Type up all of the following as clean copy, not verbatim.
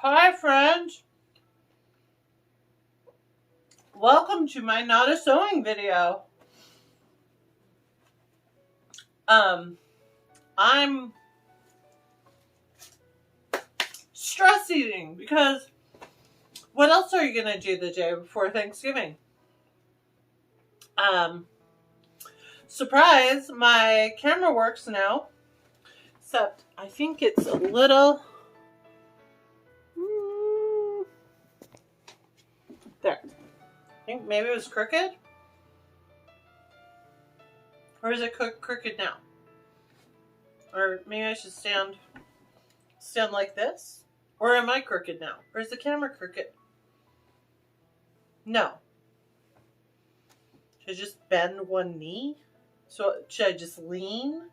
Hi friends! Welcome to my not a sewing video. I'm stress eating because what else are you gonna do the day before Thanksgiving? Surprise, my camera works now. Except I think it's a little there. I think maybe it was crooked. Or is it crooked now? Or maybe I should stand like this? Or am I crooked now? Or is the camera crooked? No. Should I just bend one knee? So should I just lean?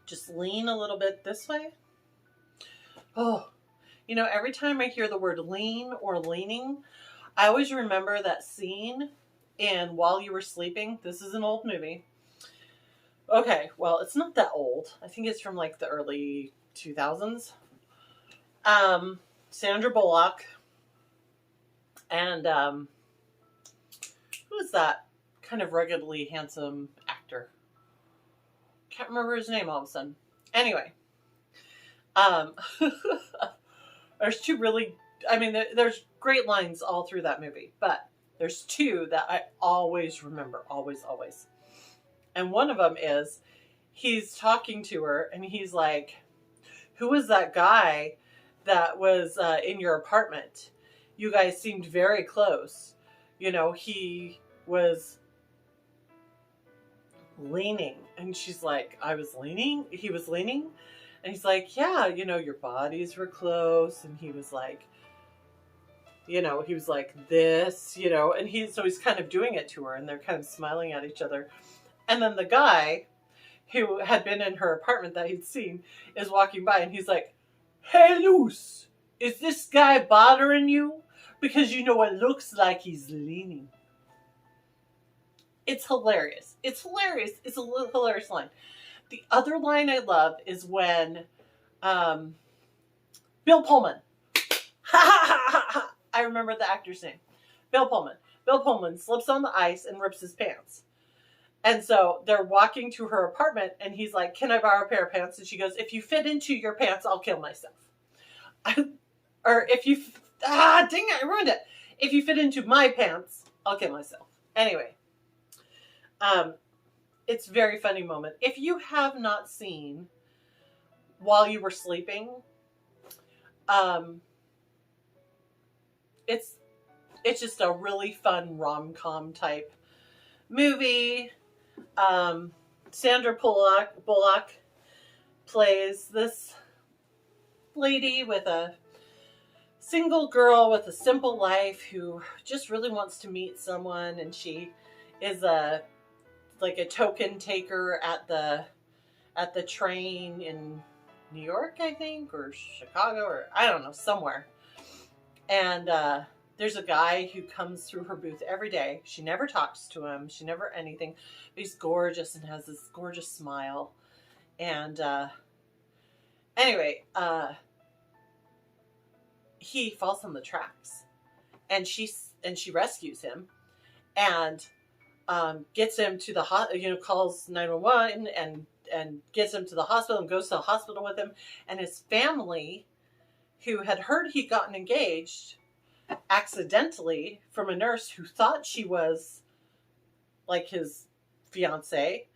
Just lean a little bit this way? Oh, you know, every time I hear the word lean or leaning, I always remember that scene in While You Were Sleeping. This is an old movie. Okay, well, it's not that old. I think it's from like the early 2000s. Sandra Bullock and who is that kind of ruggedly handsome actor? Can't remember his name all of a sudden. Anyway, there's two really, I mean, there's great lines all through that movie, but there's two that I always remember, always. And one of them is, he's talking to her and he's like, who was that guy that was in your apartment? You guys seemed very close. You know, he was leaning. And she's like, I was leaning? He was leaning? And he's like, yeah, you know, your bodies were close. And he was like, you know, he was like this, you know, and so he's kind of doing it to her and they're kind of smiling at each other. And then the guy who had been in her apartment that he'd seen is walking by and he's like, hey, Luce, is this guy bothering you? Because you know it looks like he's leaning. It's hilarious. It's hilarious. It's a hilarious line. The other line I love is when Bill Pullman. I remember the actor's name. Bill Pullman. Bill Pullman slips on the ice and rips his pants. And so they're walking to her apartment and he's like, can I borrow a pair of pants? And she goes, if you fit into your pants, I'll kill myself. Or if you, dang it, I ruined it. If you fit into my pants, I'll kill myself. Anyway, it's a very funny moment. If you have not seen While You Were Sleeping, it's just a really fun rom-com type movie. Sandra Bullock plays this lady with a single girl with a simple life who just really wants to meet someone, and she is like a token taker at the train in New York, I think, or Chicago, or I don't know, somewhere. And there's a guy who comes through her booth every day. She never talks to him. She never anything. But he's gorgeous and has this gorgeous smile. And anyway, he falls on the tracks, and she rescues him, and gets him to the calls 911 and gets him to the hospital and goes to the hospital with him. And his family, who had heard he'd gotten engaged accidentally from a nurse who thought she was like his fiance.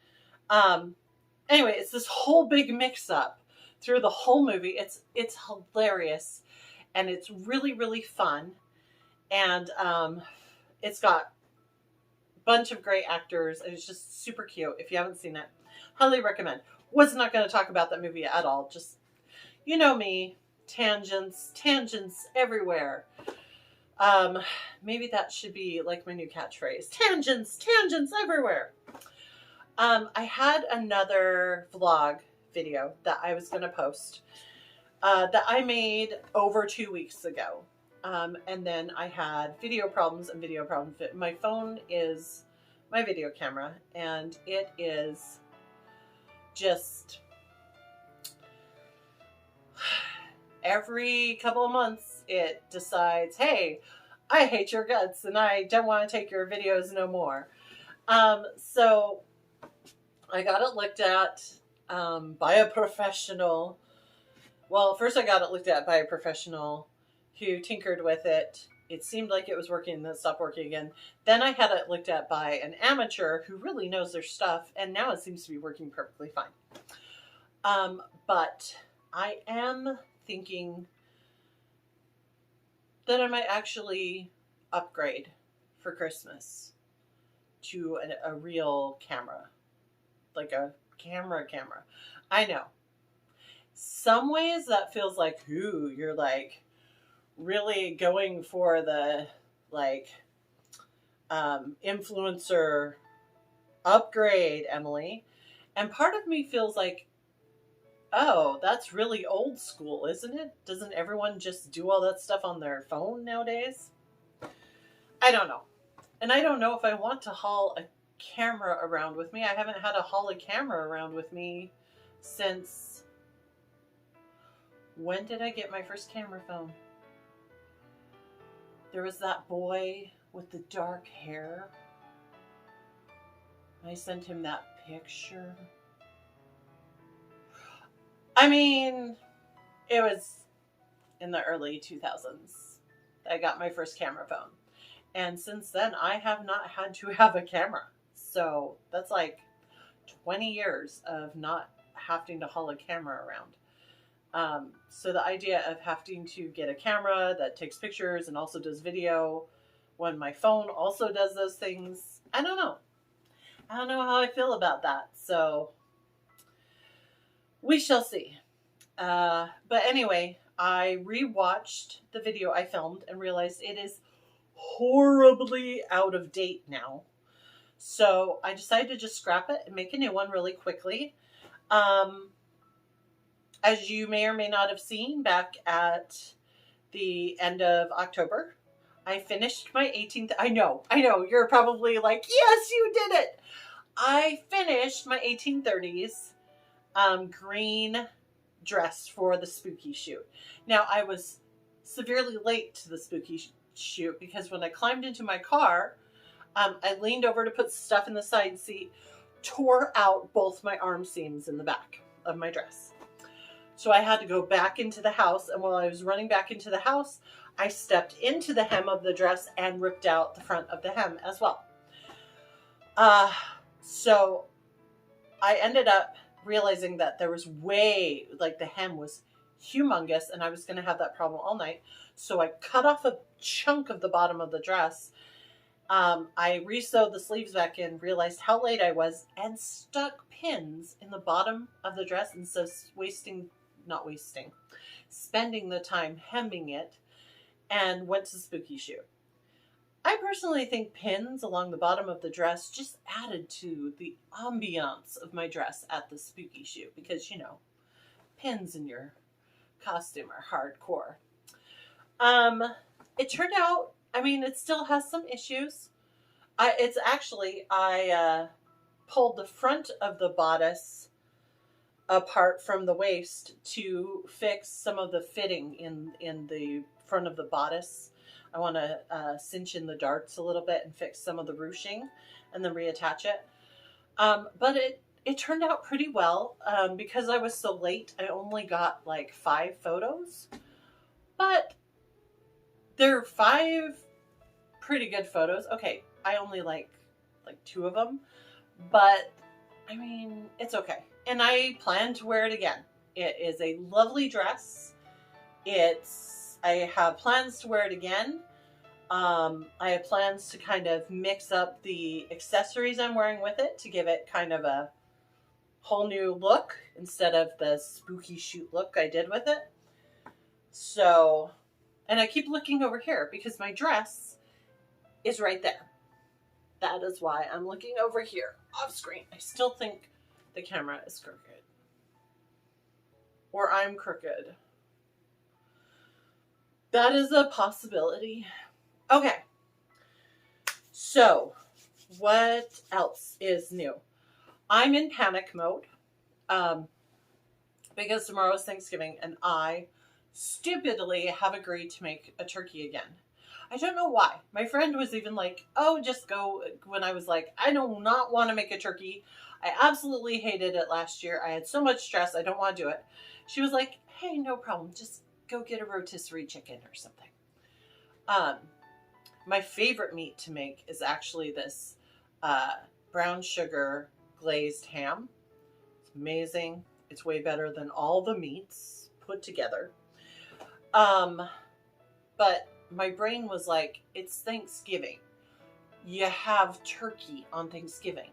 Anyway, it's this whole big mix-up through the whole movie. It's hilarious, and it's really, really fun, and it's got a bunch of great actors, and it's just super cute. If you haven't seen it, highly recommend. Was not going to talk about that movie at all. Just, you know me, tangents everywhere. Maybe that should be like my new catchphrase. Tangents everywhere. I had another vlog video that I was going to post that I made over 2 weeks ago. And then I had video problems. My phone is my video camera, and it is just every couple of months it decides, hey, I hate your guts and I don't want to take your videos no more. So I got it looked at by a professional. Well, first I got it looked at by a professional who tinkered with it. It seemed like it was working and then it stopped working again. Then I had it looked at by an amateur who really knows their stuff, and now it seems to be working perfectly fine. But I am thinking that I might actually upgrade for Christmas to a real camera. Like a camera. I know. Some ways that feels like, ooh, you're like really going for the like influencer upgrade, Emily. And part of me feels like, oh, that's really old school, isn't it? Doesn't everyone just do all that stuff on their phone nowadays? I don't know. And I don't know if I want to haul a camera around with me. I haven't had to haul a camera around with me since... When did I get my first camera phone? There was that boy with the dark hair. I sent him that picture. I mean, it was in the early 2000s that I got my first camera phone. And since then, I have not had to have a camera. So that's like 20 years of not having to haul a camera around. So the idea of having to get a camera that takes pictures and also does video when my phone also does those things, I don't know. I don't know how I feel about that. So we shall see. But anyway, I rewatched the video I filmed and realized it is horribly out of date now. So I decided to just scrap it and make a new one really quickly. As you may or may not have seen, back at the end of October, I finished my 18th. I know, you're probably like, yes, you did it. I finished my 1830s green dress for the spooky shoot. Now, I was severely late to the spooky shoot because when I climbed into my car, I leaned over to put stuff in the side seat, tore out both my arm seams in the back of my dress. So I had to go back into the house, and while I was running back into the house, I stepped into the hem of the dress and ripped out the front of the hem as well. So I ended up realizing that there was the hem was humongous, and I was going to have that problem all night. So I cut off a chunk of the bottom of the dress. I re-sewed the sleeves back in, realized how late I was, and stuck pins in the bottom of the dress instead of spending the time hemming it, and went to spooky shoot. I personally think pins along the bottom of the dress just added to the ambiance of my dress at the spooky shoot because, you know, pins in your costume are hardcore. It turned out, I mean, it still has some issues. I pulled the front of the bodice apart from the waist to fix some of the fitting in the front of the bodice. I want to cinch in the darts a little bit and fix some of the ruching and then reattach it. But it turned out pretty well. Because I was so late, I only got like 5 photos. But there are 5 pretty good photos. Okay, I only like 2 of them. But, I mean, it's okay. And I plan to wear it again. It is a lovely dress. I have plans to wear it again. I have plans to kind of mix up the accessories I'm wearing with it to give it kind of a whole new look instead of the spooky shoot look I did with it. So, and I keep looking over here because my dress is right there. That is why I'm looking over here off screen. I still think the camera is crooked. Or I'm crooked. That is a possibility. Okay. So, what else is new? I'm in panic mode. Because tomorrow is Thanksgiving and I stupidly have agreed to make a turkey again. I don't know why. My friend was even like, oh, just go, when I was like, I do not want to make a turkey. I absolutely hated it last year. I had so much stress. I don't want to do it. She was like, hey, no problem. Just go get a rotisserie chicken or something. My favorite meat to make is actually this brown sugar glazed ham. It's amazing. It's way better than all the meats put together. But my brain was like, it's Thanksgiving. You have turkey on Thanksgiving.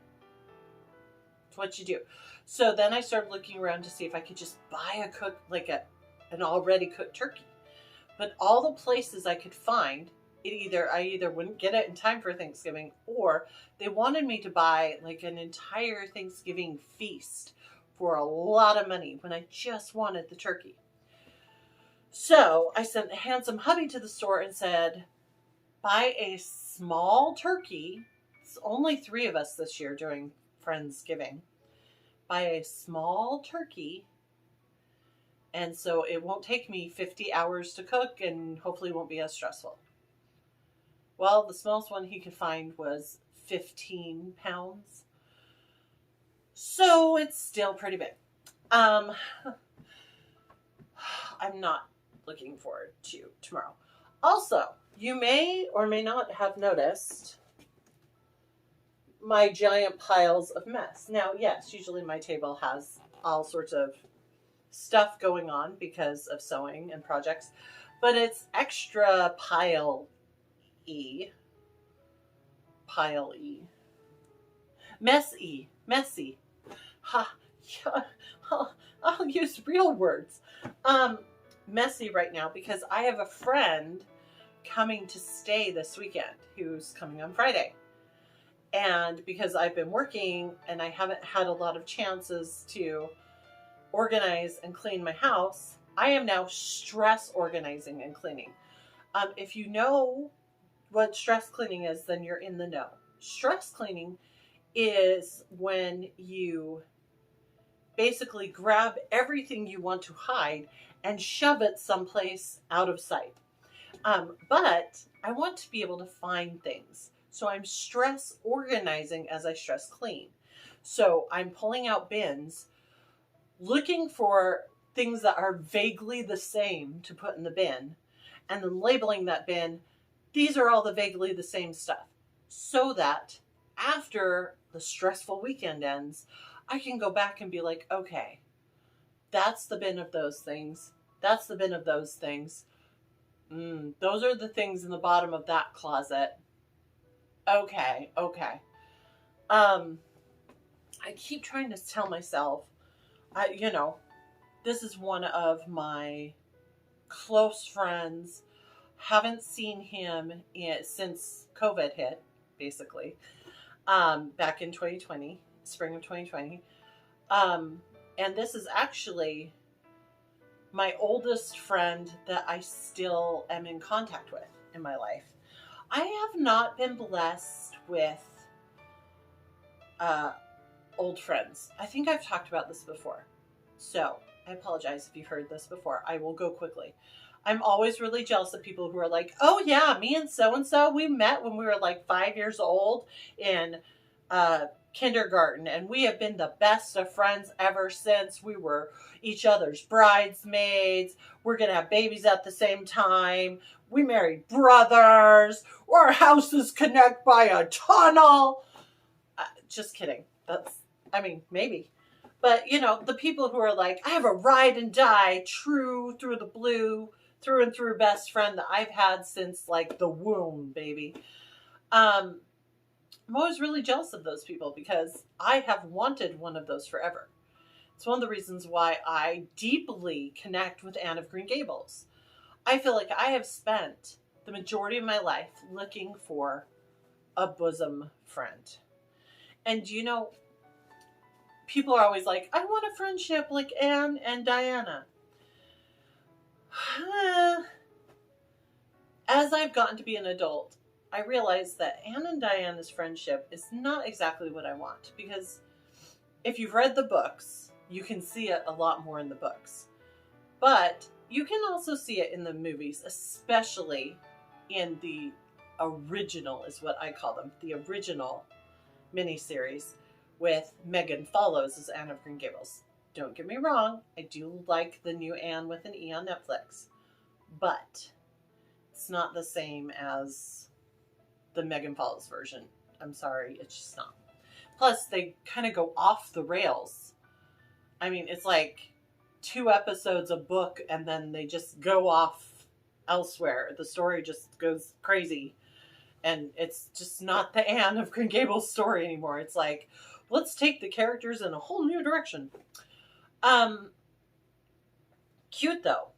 It's what you do. So then I started looking around to see if I could just buy an already cooked turkey. But all the places I could find, I either wouldn't get it in time for Thanksgiving, or they wanted me to buy like an entire Thanksgiving feast for a lot of money when I just wanted the turkey. So I sent a handsome hubby to the store and said, buy a small turkey. It's only 3 of us this year doing Friendsgiving. Buy a small turkey, and so it won't take me 50 hours to cook, and hopefully won't be as stressful. Well, the smallest one he could find was 15 pounds. So it's still pretty big. I'm not looking forward to tomorrow. Also, you may or may not have noticed my giant piles of mess. Now, yes, usually my table has all sorts of stuff going on because of sewing and projects, but it's extra messy. Ha, yeah, I'll use real words. Messy right now because I have a friend coming to stay this weekend who's coming on Friday. And because I've been working and I haven't had a lot of chances to organize and clean my house, I am now stress organizing and cleaning. If you know what stress cleaning is, then you're in the know. Stress cleaning is when you basically grab everything you want to hide and shove it someplace out of sight. But I want to be able to find things. So I'm stress organizing as I stress clean. So I'm pulling out bins, looking for things that are vaguely the same to put in the bin, and then labeling that bin, these are all the vaguely the same stuff. So that after the stressful weekend ends, I can go back and be like, okay, that's the bin of those things. That's the bin of those things. Those are the things in the bottom of that closet. Okay. I keep trying to tell myself, this is one of my close friends. Haven't seen him since COVID hit, basically, back in 2020, spring of 2020. And this is actually my oldest friend that I still am in contact with in my life. I have not been blessed with old friends. I think I've talked about this before. So I apologize if you've heard this before. I will go quickly. I'm always really jealous of people who are like, oh yeah, me and so, we met when we were like 5 years old in kindergarten, and we have been the best of friends ever since. We were each other's bridesmaids. We're going to have babies at the same time. We married brothers. Our houses connect by a tunnel. Just kidding. Maybe. But, the people who are like, I have a ride and die, true through the blue, through and through best friend that I've had since like the womb, baby. I'm always really jealous of those people because I have wanted one of those forever. It's one of the reasons why I deeply connect with Anne of Green Gables. I feel like I have spent the majority of my life looking for a bosom friend. And people are always like, I want a friendship like Anne and Diana. As I've gotten to be an adult, I realized that Anne and Diana's friendship is not exactly what I want, because if you've read the books, you can see it a lot more in the books. But, You can also see it in the movies, especially in the original, is what I call them, the original miniseries with Megan Follows as Anne of Green Gables. Don't get me wrong, I do like the new Anne with an E on Netflix, but it's not the same as the Megan Follows version. I'm sorry, it's just not. Plus, they kind of go off the rails. I mean, it's like 2 episodes a book and then they just go off elsewhere. The story just goes crazy. And it's just not the Anne of Green Gables story anymore. It's like, let's take the characters in a whole new direction. Cute though.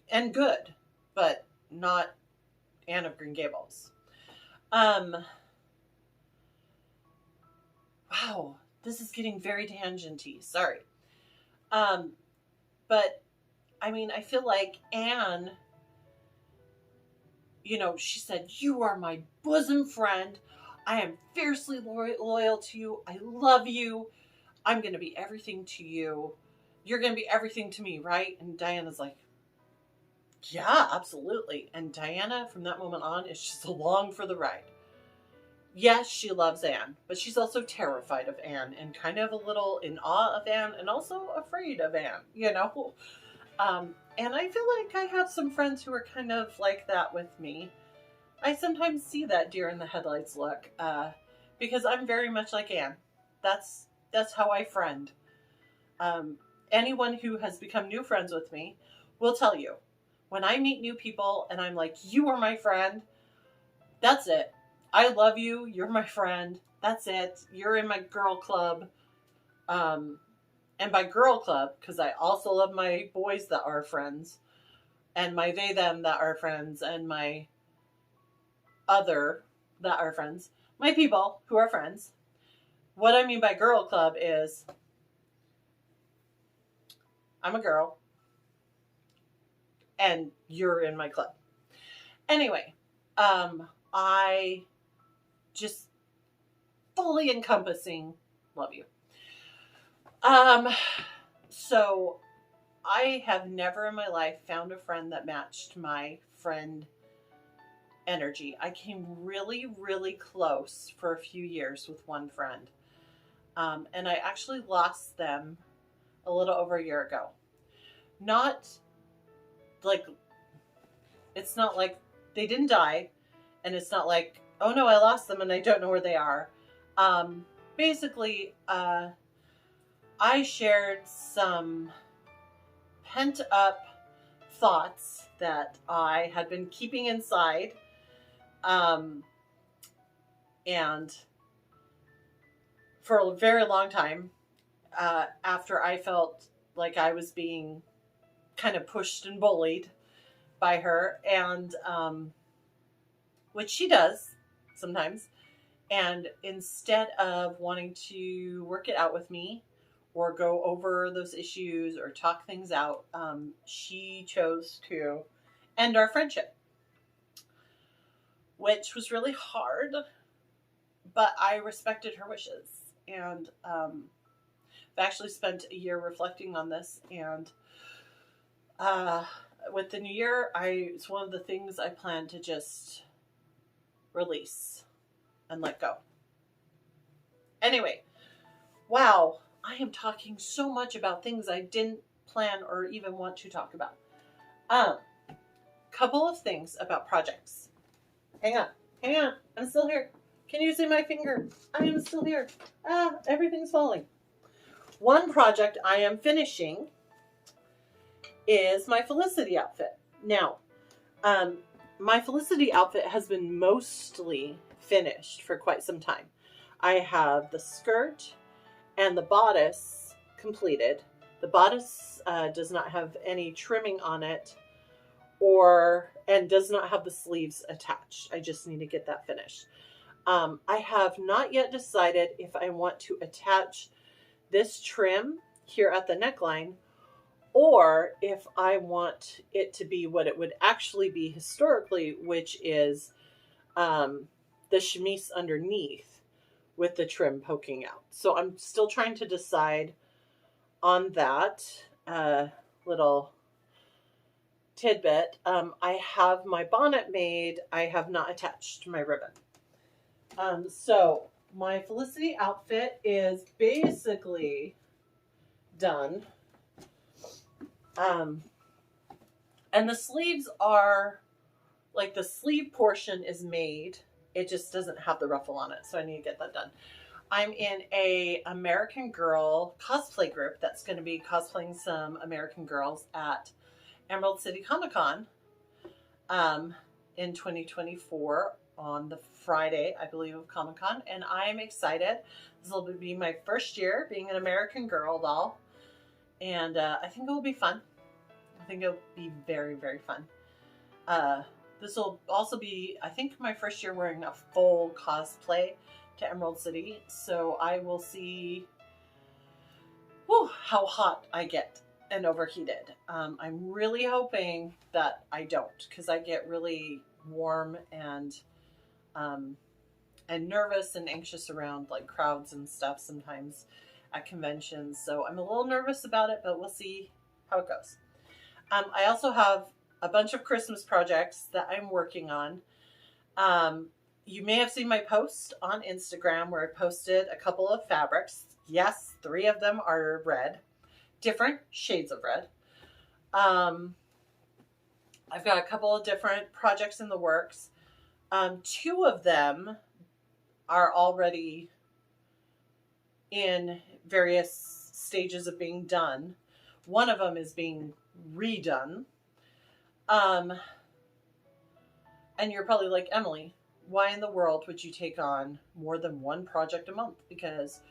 And good. But not Anne of Green Gables. Wow. This is getting very tangenty. Sorry. But I mean, I feel like Anne, you know, she said, "You are my bosom friend. I am fiercely loyal to you. I love you. I'm going to be everything to you. You're going to be everything to me, right?" And Diana's like, "Yeah, absolutely." And Diana, from that moment on, is just along for the ride. Yes, she loves Anne, but she's also terrified of Anne and kind of a little in awe of Anne and also afraid of Anne, you know? And I feel like I have some friends who are kind of like that with me. I sometimes see that deer in the headlights look, because I'm very much like Anne. That's how I friend. Anyone who has become new friends with me will tell you, when I meet new people and I'm like, "You are my friend," that's it. I love you. You're my friend. That's it. You're in my girl club. And by girl club, because I also love my boys that are friends, and my they, them that are friends, and my other that are friends, my people who are friends. What I mean by girl club is I'm a girl and you're in my club. Anyway, I just fully encompassing love you. So I have never in my life found a friend that matched my friend energy. I came really, really close for a few years with one friend. And I actually lost them a little over a year ago. Not like, it's not like they didn't die, and it's not like, oh no, I lost them and I don't know where they are. Basically, I shared some pent up thoughts that I had been keeping inside. And for a very long time, after I felt like I was being kind of pushed and bullied by her, and which she does sometimes. And instead of wanting to work it out with me or go over those issues or talk things out, she chose to end our friendship, which was really hard, but I respected her wishes. And I've actually spent a year reflecting on this, and with the new year, it's one of the things I plan to just release and let go. Anyway, wow, I am talking so much about things I didn't plan or even want to talk about. Couple of things about projects. Hang on, I'm still here. Can you see my finger? I am still here. Everything's falling. One project I am finishing is my Felicity outfit. Now, my Felicity outfit has been mostly finished for quite some time. I have the skirt and the bodice completed. The bodice does not have any trimming on it, and does not have the sleeves attached. I just need to get that finished. I have not yet decided if I want to attach this trim here at the neckline, or if I want it to be what it would actually be historically, which is the chemise underneath with the trim poking out. So I'm still trying to decide on that little tidbit. I have my bonnet made. I have not attached my ribbon. So my Felicity outfit is basically done. And the sleeves are, like, the sleeve portion is made. It just doesn't have the ruffle on it, so I need to get that done. I'm in a American Girl cosplay group that's going to be cosplaying some American girls at Emerald City Comic Con in 2024 on the Friday, I believe, of Comic Con, and I'm excited. This will be my first year being an American Girl doll, and I think it will be fun. I think it'll be very, very fun. This will also be, I think, my first year wearing a full cosplay to Emerald City, so I will see how hot I get and overheated. I'm really hoping that I don't, because I get really warm and nervous and anxious around like crowds and stuff sometimes at conventions. So I'm a little nervous about it, but we'll see how it goes. I also have a bunch of Christmas projects that I'm working on. You may have seen my post on Instagram where I posted a couple of fabrics. Yes, 3 of them are red, different shades of red. I've got a couple of different projects in the works. 2 of them are already in various stages of being done. One of them is being redone. And you're probably like, Emily, why in the world would you take on more than 1 project a month? Because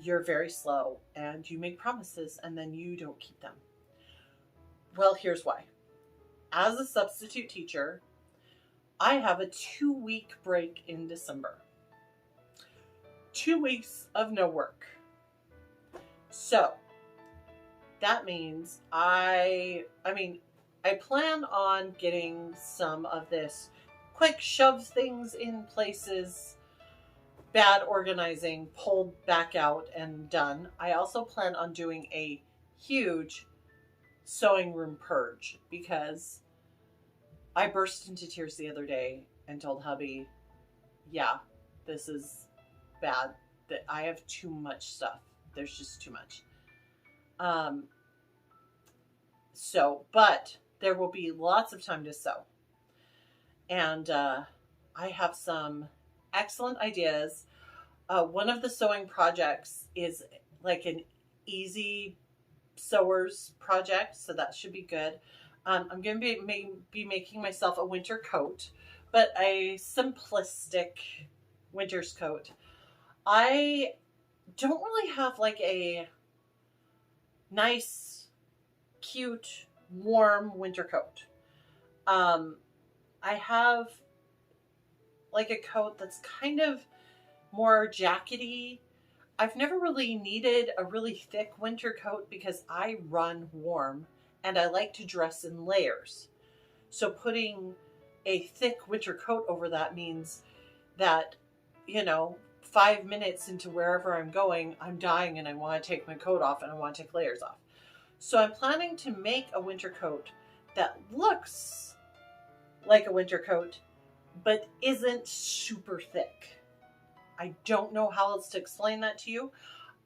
you're very slow and you make promises and then you don't keep them. Well, here's why. As a substitute teacher, I have a 2-week break in December. 2 weeks of no work. So that means I plan on getting some of this quick shove things in places, bad organizing, pulled back out and done. I also plan on doing a huge sewing room purge because I burst into tears the other day and told hubby, yeah, this is bad, that I have too much stuff. There's just too much. But there will be lots of time to sew. And I have some excellent ideas. One of the sewing projects is like an easy sewers project, so that should be good. I'm going to be making myself a winter coat, but a simplistic winter's coat. I don't really have like a nice, cute, warm winter coat. I have like a coat that's kind of more jackety. I've never really needed a really thick winter coat because I run warm and I like to dress in layers. So putting a thick winter coat over that means that, 5 minutes into wherever I'm going, I'm dying and I want to take my coat off and I want to take layers off. So I'm planning to make a winter coat that looks like a winter coat, but isn't super thick. I don't know how else to explain that to you.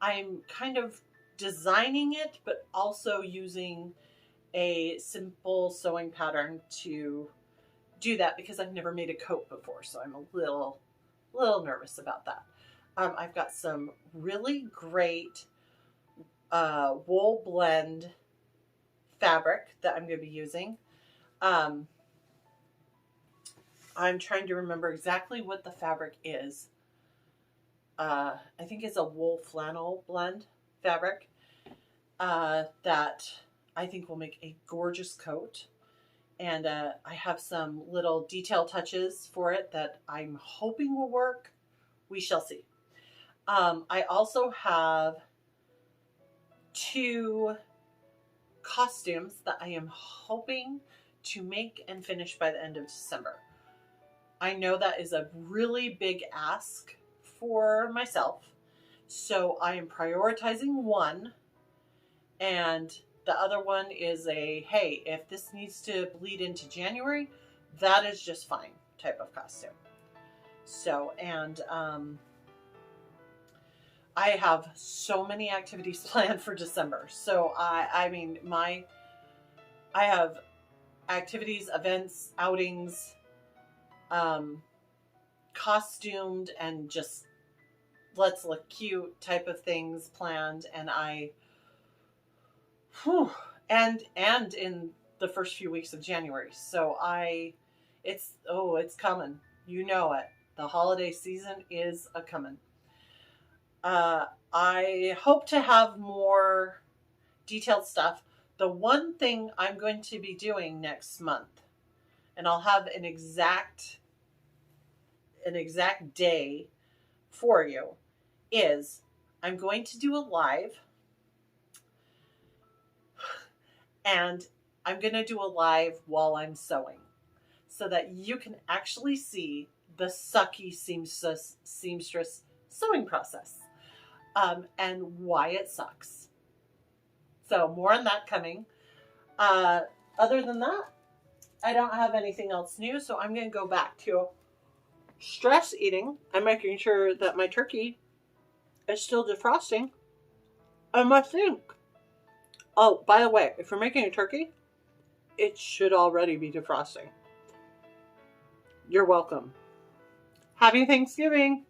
I'm kind of designing it, but also using a simple sewing pattern to do that because I've never made a coat before. So I'm a little nervous about that. I've got some really great wool blend fabric that I'm going to be using. I'm trying to remember exactly what the fabric is. I think it's a wool flannel blend fabric that I think will make a gorgeous coat. And I have some little detail touches for it that I'm hoping will work. We shall see. I also have 2 costumes that I am hoping to make and finish by the end of December. I know that is a really big ask for myself, so I am prioritizing one, and The other one is a, hey, if this needs to bleed into January, that is just fine type of costume. So, and I have so many activities planned for December. So I mean, I have activities, events, outings, costumed and just let's look cute type of things planned. And and in the first few weeks of January. So it's coming. You know it. The holiday season is a coming. I hope to have more detailed stuff. The one thing I'm going to be doing next month, and I'll have an exact day for you, is I'm going to do a live, and I'm going to do a live while I'm sewing so that you can actually see the sucky seamstress sewing process. And why it sucks. So more on that coming. Other than that, I don't have anything else new, so I'm going to go back to stress eating. I'm making sure that my turkey is still defrosting. I must think. Oh, by the way, if you're making a turkey, it should already be defrosting. You're welcome. Happy Thanksgiving.